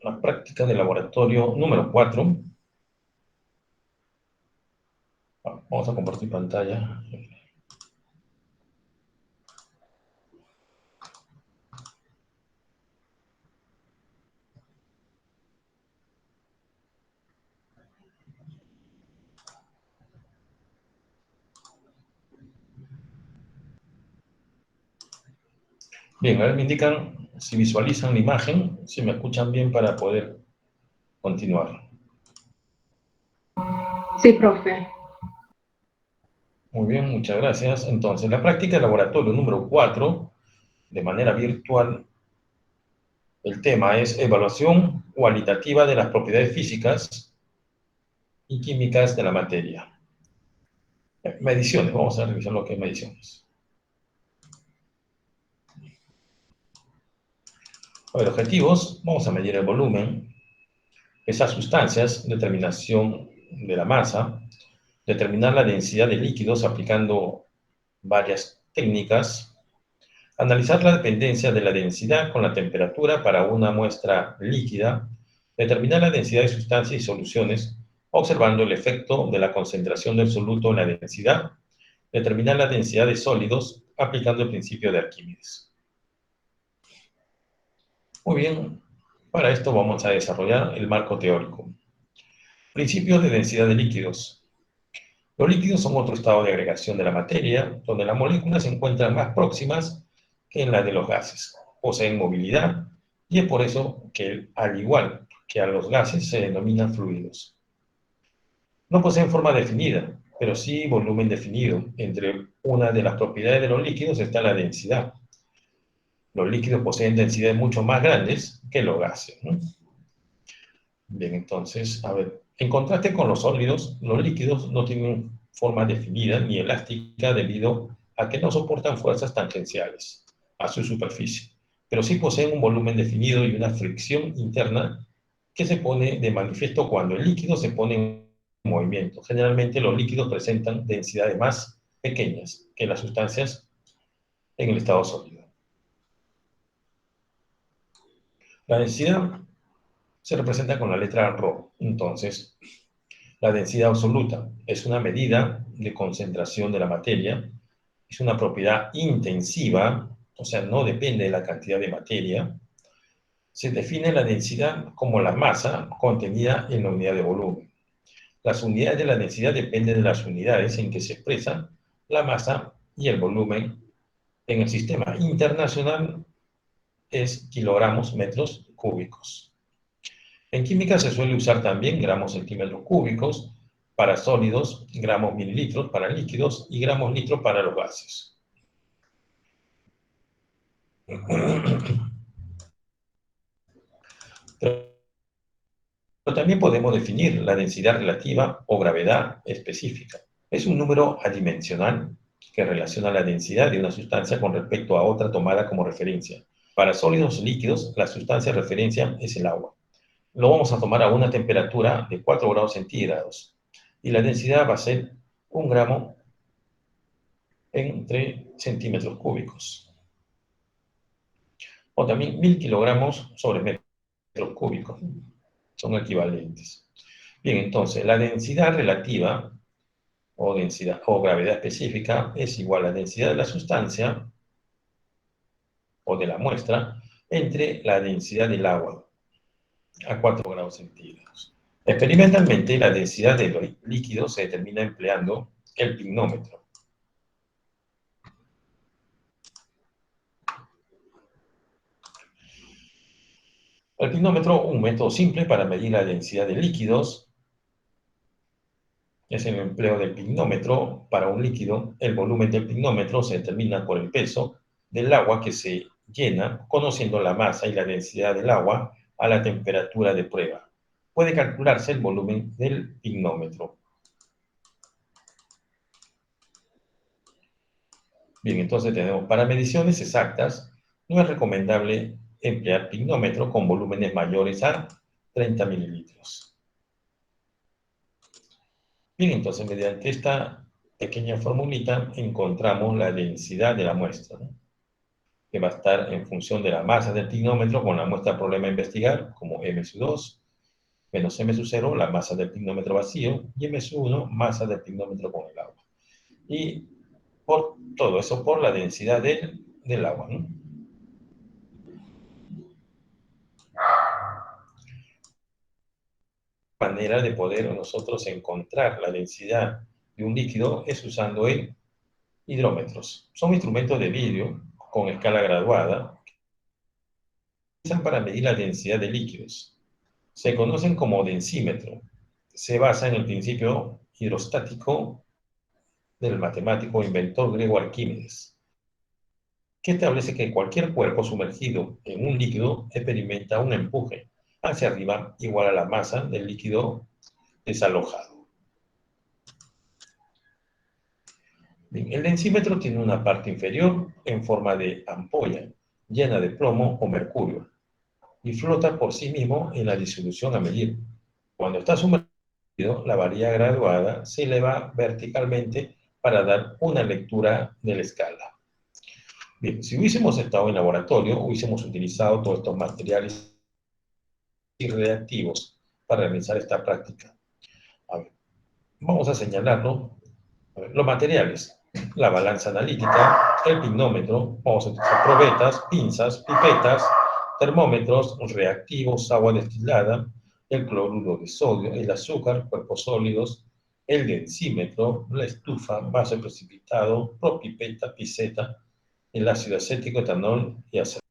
la práctica de laboratorio número 4. Vamos a compartir pantalla. Bien, a ver, me indican si visualizan la imagen, si me escuchan bien para poder continuar. Sí, profe. Muy bien, muchas gracias. Entonces, la práctica de laboratorio número 4, de manera virtual, el tema es evaluación cualitativa de las propiedades físicas y químicas de la materia. Mediciones, vamos a revisar lo que es mediciones. A ver, objetivos, vamos a medir el volumen, esas sustancias, determinación de la masa, determinar la densidad de líquidos aplicando varias técnicas, analizar la dependencia de la densidad con la temperatura para una muestra líquida, determinar la densidad de sustancias y soluciones observando el efecto de la concentración del soluto en la densidad, determinar la densidad de sólidos aplicando el principio de Arquímedes. Muy bien, para esto vamos a desarrollar el marco teórico. Principios de densidad de líquidos. Los líquidos son otro estado de agregación de la materia, donde las moléculas se encuentran más próximas que en la de los gases. Poseen movilidad y es por eso que, al igual que a los gases, se denominan fluidos. No poseen forma definida, pero sí volumen definido. Entre una de las propiedades de los líquidos está la densidad. Los líquidos poseen densidades mucho más grandes que los gases, ¿no? Bien, entonces, a ver, en contraste con los sólidos, los líquidos no tienen forma definida ni elástica debido a que no soportan fuerzas tangenciales a su superficie, pero sí poseen un volumen definido y una fricción interna que se pone de manifiesto cuando el líquido se pone en movimiento. Generalmente los líquidos presentan densidades más pequeñas que las sustancias en el estado sólido. La densidad se representa con la letra ρ. Entonces, la densidad absoluta es una medida de concentración de la materia, es una propiedad intensiva, o sea, no depende de la cantidad de materia. Se define la densidad como la masa contenida en la unidad de volumen. Las unidades de la densidad dependen de las unidades en que se expresa la masa y el volumen. En el sistema internacional es kilogramos metros cúbicos. En química se suele usar también gramos centímetros cúbicos para sólidos, gramos mililitros para líquidos y gramos litros para los gases. Pero también podemos definir la densidad relativa o gravedad específica. Es un número adimensional que relaciona la densidad de una sustancia con respecto a otra tomada como referencia. Para sólidos líquidos, la sustancia de referencia es el agua. Lo vamos a tomar a una temperatura de 4 grados centígrados y la densidad va a ser 1 gramo entre centímetros cúbicos. O también 1000 kilogramos sobre metros cúbicos. Son equivalentes. Bien, entonces, la densidad relativa o densidad o gravedad específica es igual a la densidad de la sustancia o de la muestra entre la densidad del agua a 4 grados centígrados. Experimentalmente, la densidad de los líquidos se determina empleando el pignómetro. El pignómetro, un método simple para medir la densidad de líquidos, es el empleo del pignómetro para un líquido. El volumen del pignómetro se determina por el peso del agua que se llena, conociendo la masa y la densidad del agua a la temperatura de prueba. Puede calcularse el volumen del pignómetro. Bien, entonces tenemos para mediciones exactas, no es recomendable emplear pignómetro con volúmenes mayores a 30 mililitros. Bien, entonces mediante esta pequeña formulita encontramos la densidad de la muestra, ¿no? que va a estar en función de la masa del pignómetro con la muestra problema a investigar, como M sub 2, menos M sub 0, la masa del pignómetro vacío, y M sub 1, masa del pignómetro con el agua. Y por todo eso, por la densidad del agua, ¿no? Manera de poder nosotros encontrar la densidad de un líquido es usando el hidrómetros. Son instrumentos de vidrio con escala graduada que se usan para medir la densidad de líquidos. Se conocen como densímetro. Se basa en el principio hidrostático del matemático inventor griego Arquímedes, que establece que cualquier cuerpo sumergido en un líquido experimenta un empuje hacia arriba igual a la masa del líquido desalojado. Bien, el densímetro tiene una parte inferior en forma de ampolla llena de plomo o mercurio y flota por sí mismo en la disolución a medir. Cuando está sumergido, la varilla graduada se eleva verticalmente para dar una lectura de la escala. Bien, si hubiésemos estado en laboratorio, hubiésemos utilizado todos estos materiales y reactivos para realizar esta práctica. A ver, vamos a señalarlo. A ver, los materiales, la balanza analítica, el pignómetro, vamos a utilizar probetas, pinzas, pipetas, termómetros, reactivos, agua destilada, el cloruro de sodio, el azúcar, cuerpos sólidos, el densímetro, la estufa, base precipitado, propipeta, piseta, el ácido acético, etanol y aceite.